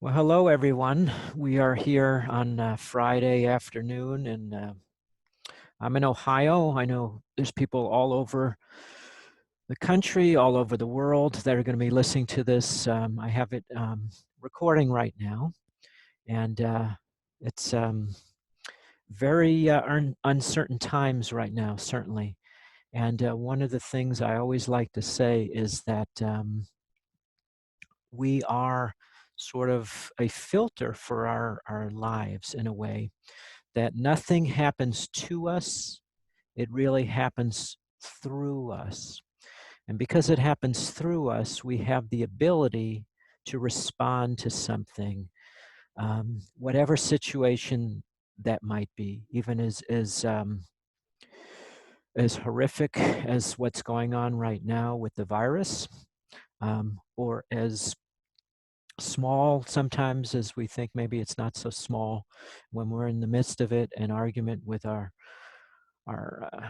Well, hello everyone. We are here on Friday afternoon, and I'm in Ohio. I know there's people all over the country, all over the world that are going to be listening to this. I have it recording right now, and it's very uncertain times right now, certainly. And one of the things I always like to say is that we are sort of a filter for our lives in a way that nothing happens to us, it really happens through us. And because it happens through us, we have the ability to respond to something, whatever situation that might be, even as horrific as what's going on right now with the virus, or as small sometimes as we think maybe it's not so small when we're in the midst of it, an argument with our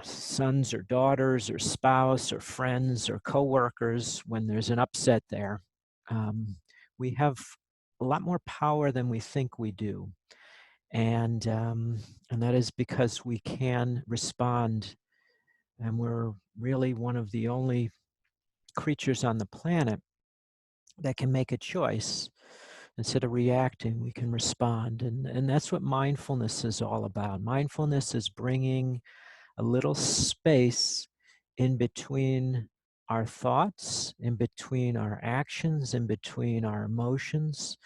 sons or daughters or spouse or friends or coworkers. When there's an upset there, um, we have a lot more power than we think we do, and that is because we can respond, and we're really one of the only creatures on the planet that can make a choice. Instead of reacting, we can respond. And that's what mindfulness is all about. Mindfulness is bringing a little space in between our thoughts, in between our actions, in between our emotions,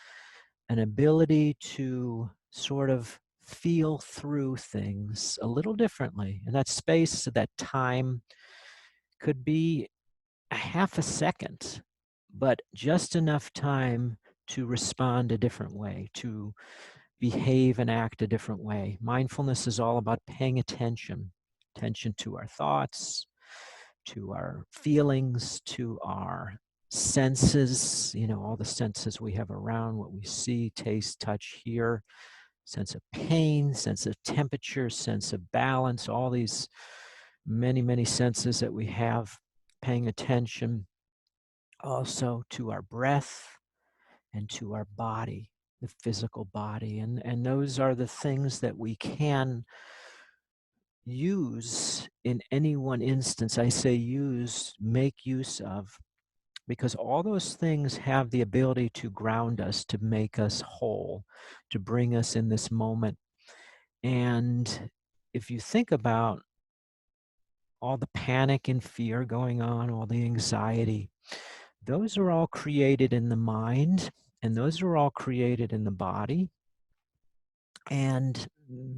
an ability to sort of feel through things a little differently. And that space, that time could be a half a second, but just enough time to respond a different way, to behave and act a different way. Mindfulness is all about paying attention to our thoughts, to our feelings, to our senses, all the senses we have around, what we see, taste, touch, hear, sense of pain, sense of temperature, sense of balance, all these many, many senses that we have, paying attention also to our breath and to our body, the physical body. And those are the things that we can use in any one instance. I say use, make use of, because all those things have the ability to ground us, to make us whole, to bring us in this moment. And if you think about all the panic and fear going on, all the anxiety, those are all created in the mind, and those are all created in the body. And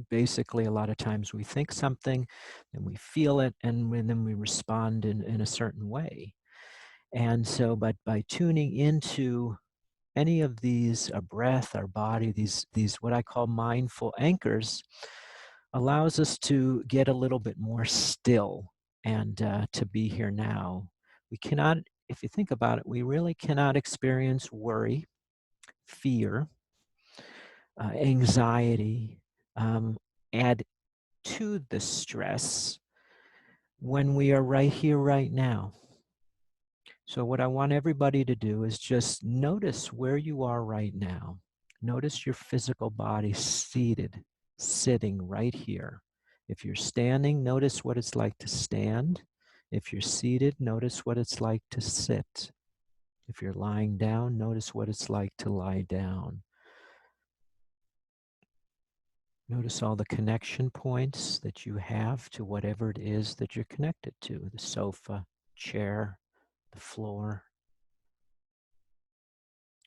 basically, a lot of times we think something, and we feel it, and then we respond in a certain way. And so, but by tuning into any of these, our breath, our body, these what I call mindful anchors, allows us to get a little bit more still and to be here now. We cannot, if you think about it, we really cannot experience worry, fear, anxiety, um, add to the stress when we are right here, right now. So, what I want everybody to do is just notice where you are right now. Notice your physical body seated, sitting right here. If you're standing, notice what it's like to stand. If you're seated, notice what it's like to sit. If you're lying down, notice what it's like to lie down. Notice all the connection points that you have to whatever it is that you're connected to, the sofa, chair, the floor.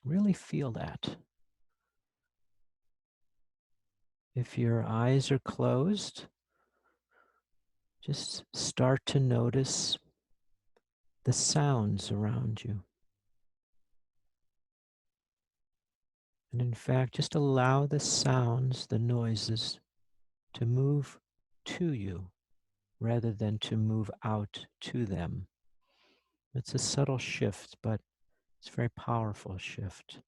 Really feel that. If your eyes are closed, just start to notice the sounds around you. And in fact, just allow the sounds, the noises, to move to you rather than to move out to them. It's a subtle shift, but it's a very powerful shift.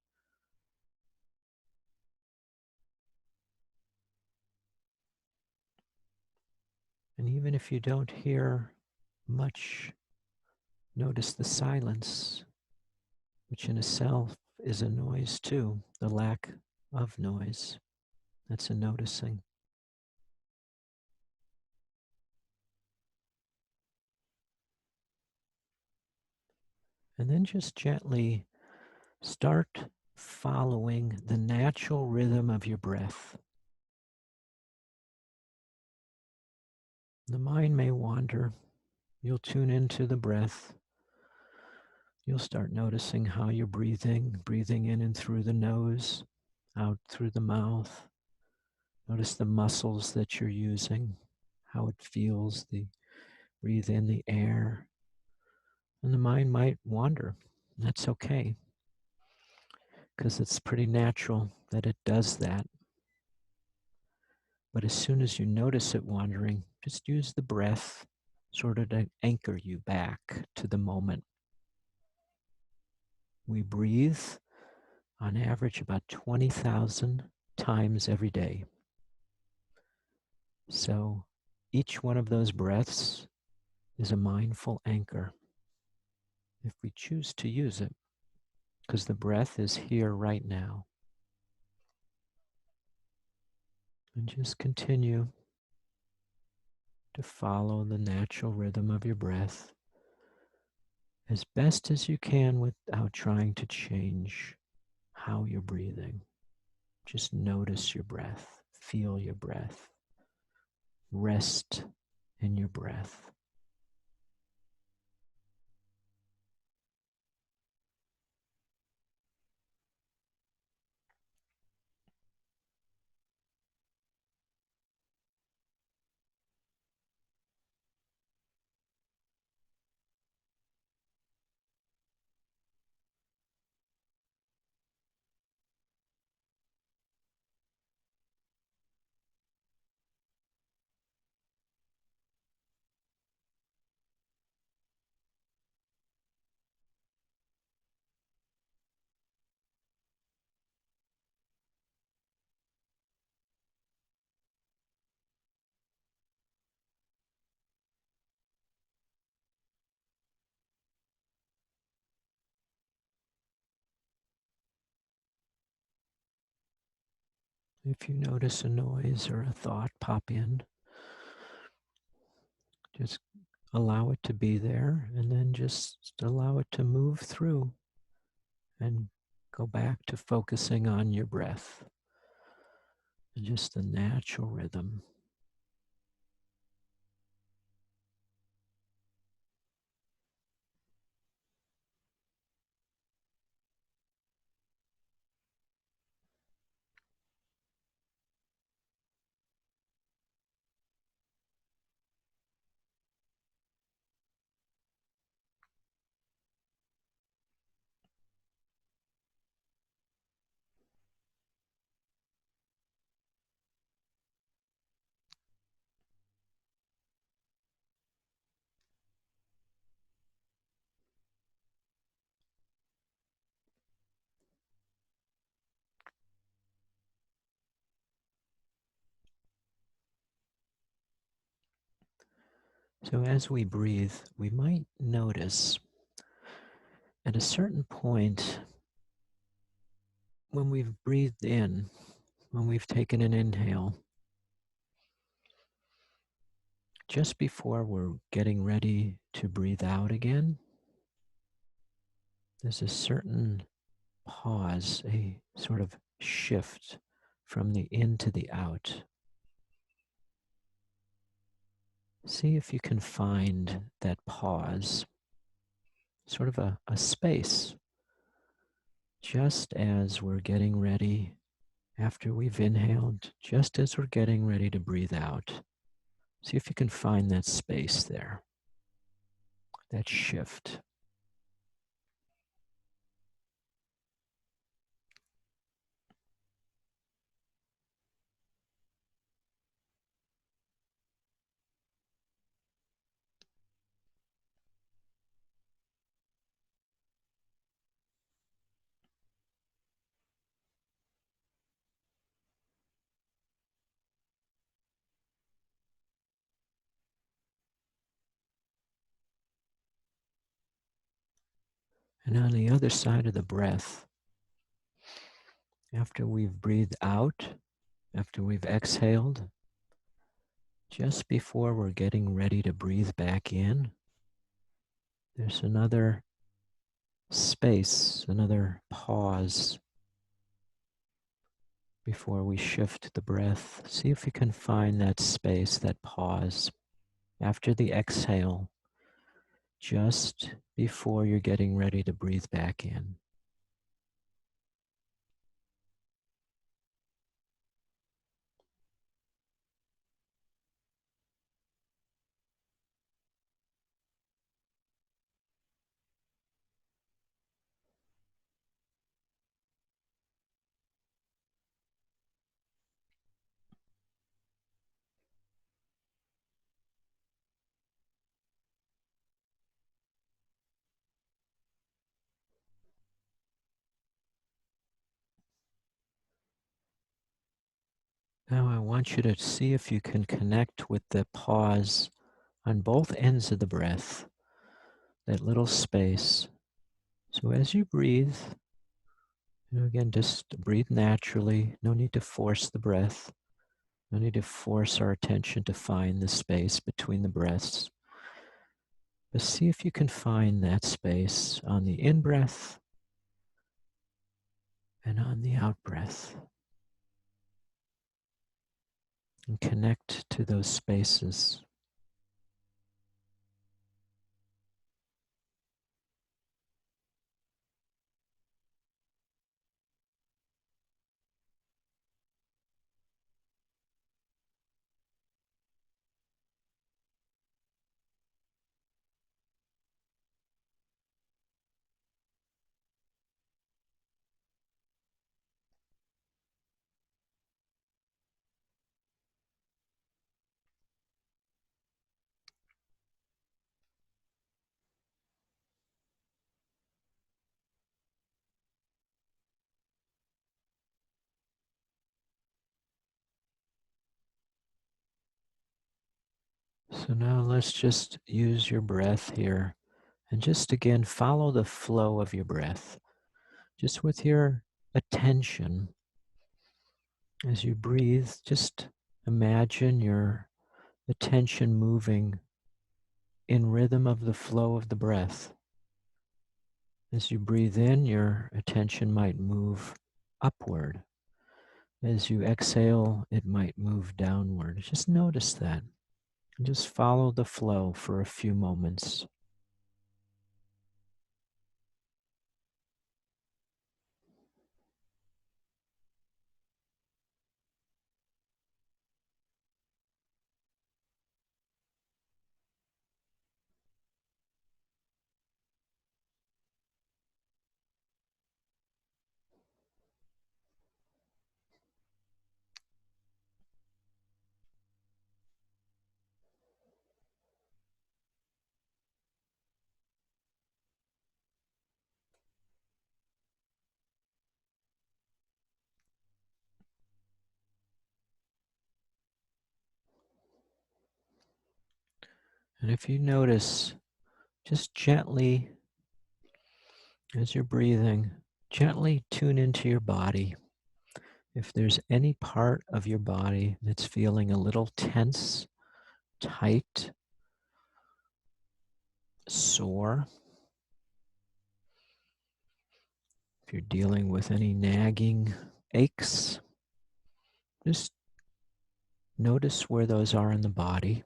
And even if you don't hear much, notice the silence, which in itself is a noise too, the lack of noise. That's a noticing. And then just gently start following the natural rhythm of your breath. The mind may wander. You'll tune into the breath. You'll start noticing how you're breathing in and through the nose, out through the mouth. Notice the muscles that you're using, how it feels, breathe in the air. And the mind might wander. That's okay, because it's pretty natural that it does that. But as soon as you notice it wandering, just use the breath sort of to anchor you back to the moment. We breathe on average about 20,000 times every day. So each one of those breaths is a mindful anchor if we choose to use it, because the breath is here right now. And just continue to follow the natural rhythm of your breath as best as you can without trying to change how you're breathing. Just notice your breath, feel your breath, rest in your breath. If you notice a noise or a thought pop in, just allow it to be there and then just allow it to move through and go back to focusing on your breath and just the natural rhythm. So as we breathe, we might notice at a certain point when we've breathed in, when we've taken an inhale, just before we're getting ready to breathe out again, there's a certain pause, a sort of shift from the in to the out. See if you can find that pause, sort of a space, just as we're getting ready, after we've inhaled, just as we're getting ready to breathe out. See if you can find that space there, that shift. And on the other side of the breath, After we've breathed out, after we've exhaled, just before we're getting ready to breathe back in, there's another space, another pause before we shift the breath. See if you can find that space, that pause after the exhale, just before you're getting ready to breathe back in. Now I want you to see if you can connect with the pause on both ends of the breath, that little space. So as you breathe, again, just breathe naturally. No need to force the breath. No need to force our attention to find the space between the breaths. But see if you can find that space on the in-breath and on the out-breath. And connect to those spaces. So now let's just use your breath here and just again follow the flow of your breath. Just with your attention as you breathe, just imagine your attention moving in rhythm of the flow of the breath. As you breathe in, your attention might move upward. As you exhale, it might move downward. Just notice that. And just follow the flow for a few moments. And if you notice, just gently, as you're breathing, gently tune into your body. If there's any part of your body that's feeling a little tense, tight, sore, if you're dealing with any nagging aches, just notice where those are in the body.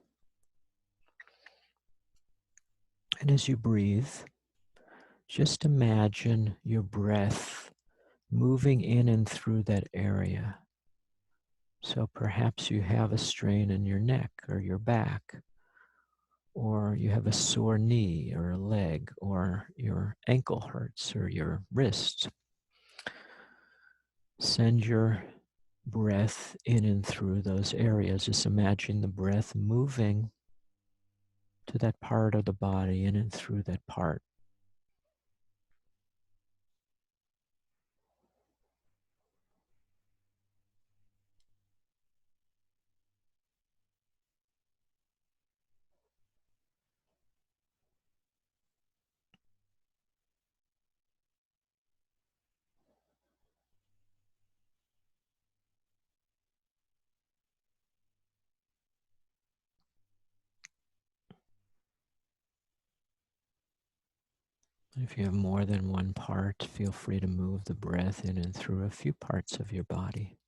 And as you breathe, just imagine your breath moving in and through that area. So perhaps you have a strain in your neck or your back, or you have a sore knee or a leg, or your ankle hurts or your wrist. Send your breath in and through those areas. Just imagine the breath moving to that part of the body, in and through that part. If you have more than one part, feel free to move the breath in and through a few parts of your body.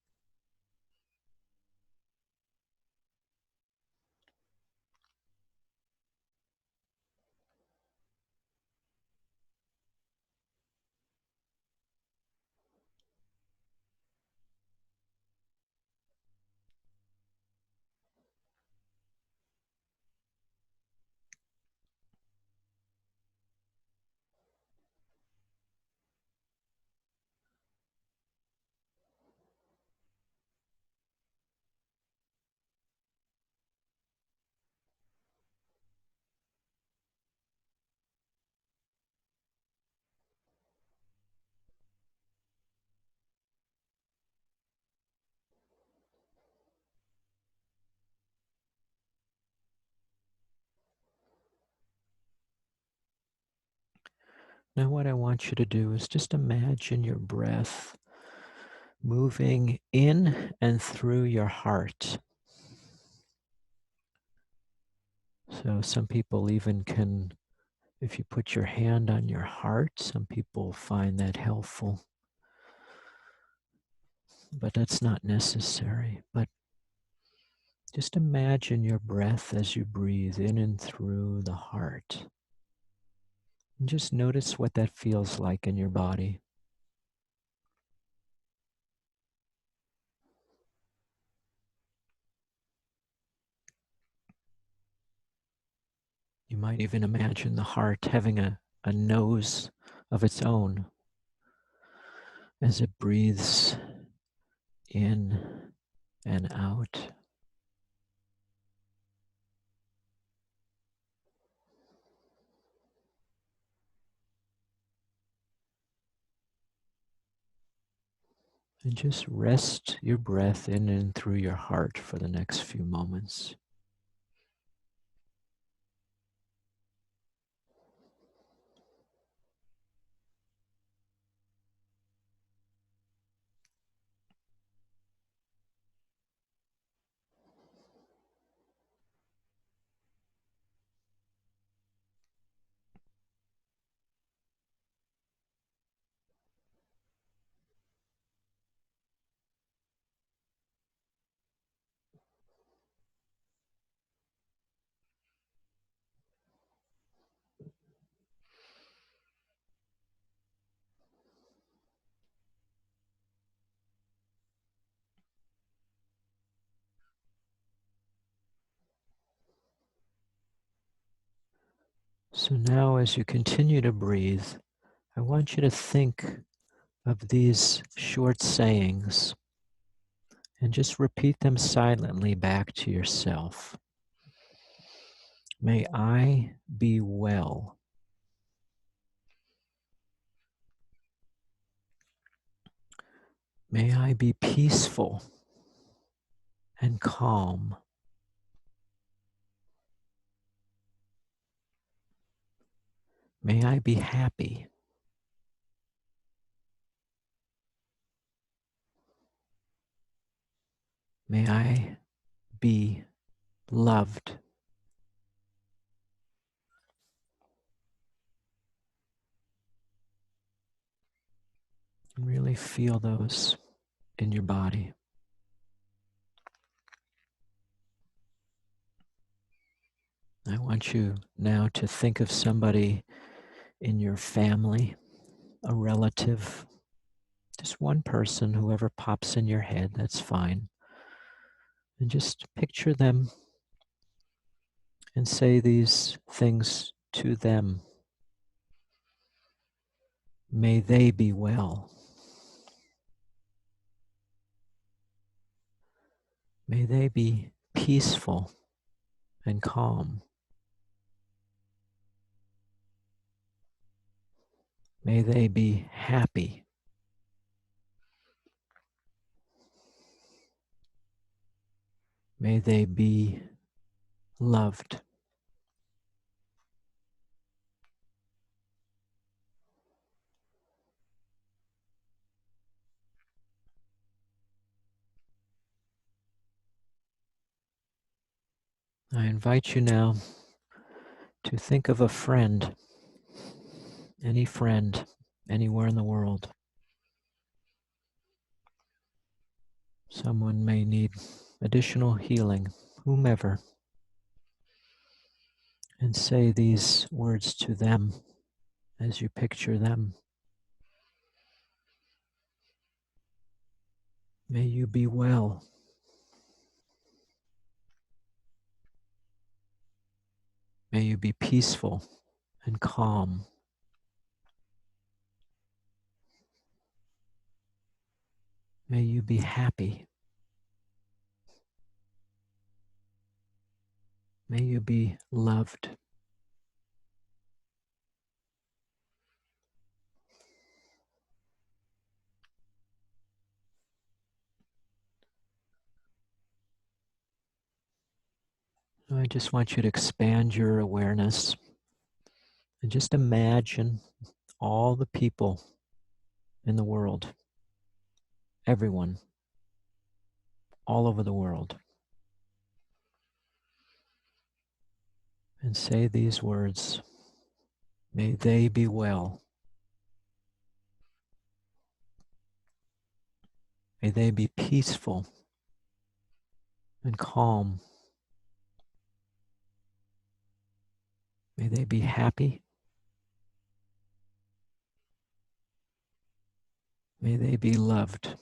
Now, what I want you to do is just imagine your breath moving in and through your heart. So, some people even can, if you put your hand on your heart, some people find that helpful, but that's not necessary. But just imagine your breath as you breathe in and through the heart. And just notice what that feels like in your body. You might even imagine the heart having a nose of its own as it breathes in and out. And just rest your breath in and through your heart for the next few moments. So now, as you continue to breathe, I want you to think of these short sayings and just repeat them silently back to yourself. May I be well. May I be peaceful and calm. May I be happy. May I be loved. And really feel those in your body. I want you now to think of somebody in your family, a relative, just one person, whoever pops in your head, that's fine. And just picture them and say these things to them. May they be well. May they be peaceful and calm. May they be happy. May they be loved. I invite you now to think of a friend any friend, anywhere in the world. Someone may need additional healing, whomever, and say these words to them as you picture them. May you be well. May you be peaceful and calm. May you be happy. May you be loved. I just want you to expand your awareness and just imagine all the people in the world, everyone, all over the world, and say these words. May they be well. May they be peaceful and calm. May they be happy. May they be loved.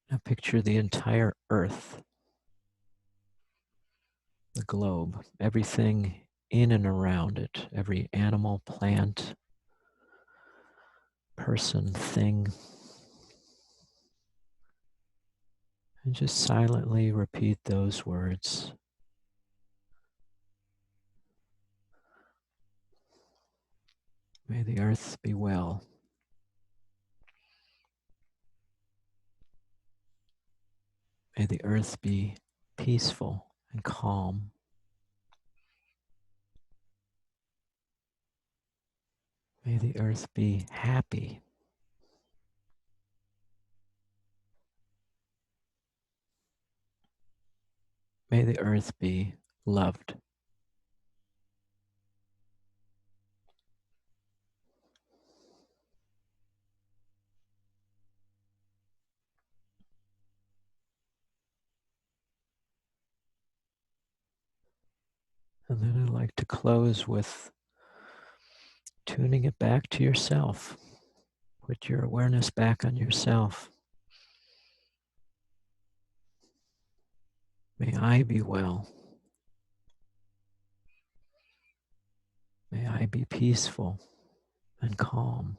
Now picture the entire earth, the globe, everything in and around it, every animal, plant, person, thing. And just silently repeat those words. May the earth be well. May the earth be peaceful and calm. May the earth be happy. May the earth be loved. And then I'd like to close with tuning it back to yourself. Put your awareness back on yourself. May I be well. May I be peaceful and calm.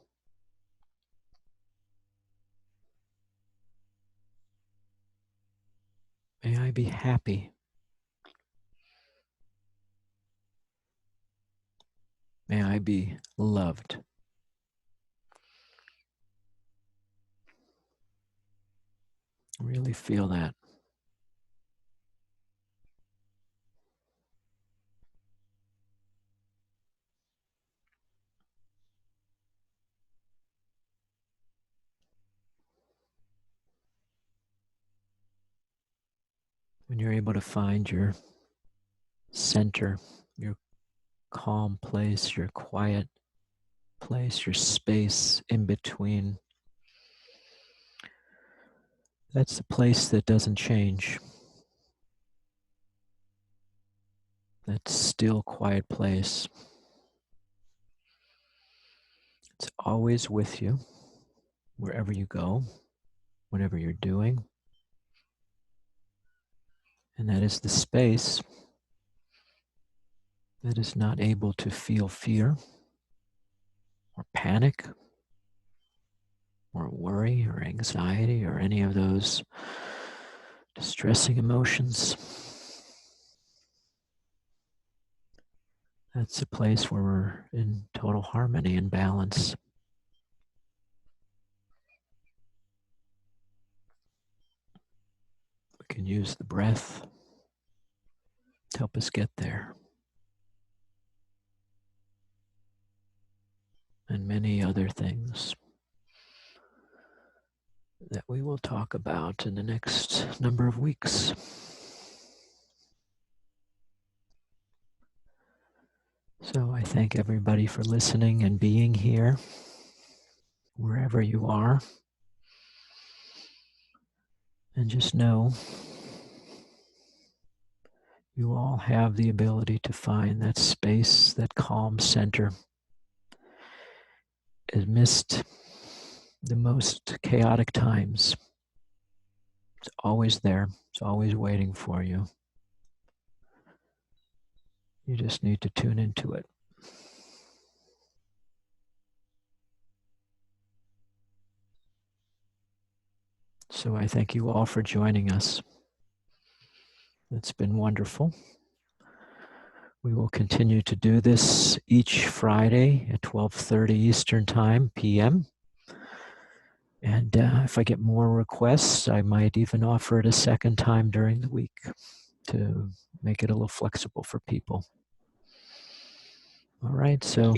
May I be happy. May I be loved. Really feel that. When you're able to find your center, your calm place, your quiet place, your space in between, that's the place that doesn't change. That still, quiet place. It's always with you, wherever you go, whatever you're doing. And that is the space that is not able to feel fear or panic or worry or anxiety or any of those distressing emotions. That's a place where we're in total harmony and balance. We can use the breath to help us get there. And many other things. that we will talk about in the next number of weeks. So I thank everybody for listening and being here, wherever you are. And just know you all have the ability to find that space, that calm center, amidst the most chaotic times. It's always there. It's always waiting for you. You just need to tune into it. So I thank you all for joining us. It's been wonderful. We will continue to do this each Friday at 12:30 Eastern Time, p.m. And if I get more requests, I might even offer it a second time during the week to make it a little flexible for people. All right, so.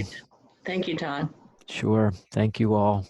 Thank you, Todd. Sure. Thank you all.